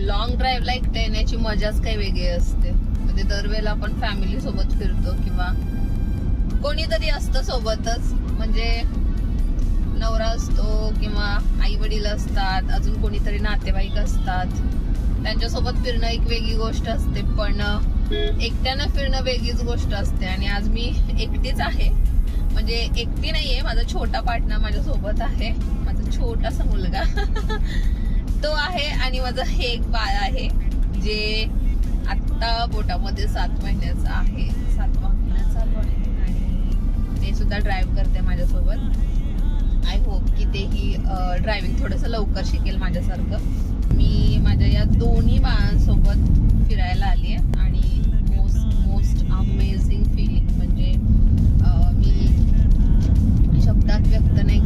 Long ड्राईव्हला एकट्या येण्याची मजाच काही वेगळी असते. म्हणजे दरवेळेला आपण फॅमिली सोबत फिरतो किंवा कोणीतरी असतं सोबतच, म्हणजे नवरा असतो किंवा आई वडील असतात, अजून कोणीतरी नातेवाईक असतात, त्यांच्यासोबत फिरणं एक वेगळी गोष्ट असते. पण एकट्यानं फिरणं वेगळीच गोष्ट असते. आणि आज मी एकटीच आहे, म्हणजे एकटी नाहीये, माझा छोटा पार्टनर माझ्या सोबत आहे, माझा छोटासा मुलगा तो आहे आणि माझं हे एक बाळ आहे जे आता पोटामध्ये 7 महिन्याचं आहे, 7वा महिना चालू आहे आणि ते सुद्धा ड्राईव्ह करते माझ्यासोबत. आय होप की तेही ड्रायव्हिंग थोडंसं लवकर शिकेल माझ्यासारखं. मी माझ्या या दोन्ही बाळांसोबत फिरायला आली आहे आणि मोस्ट अमेझिंग फिलिंग म्हणजे मी शब्दात व्यक्त नाही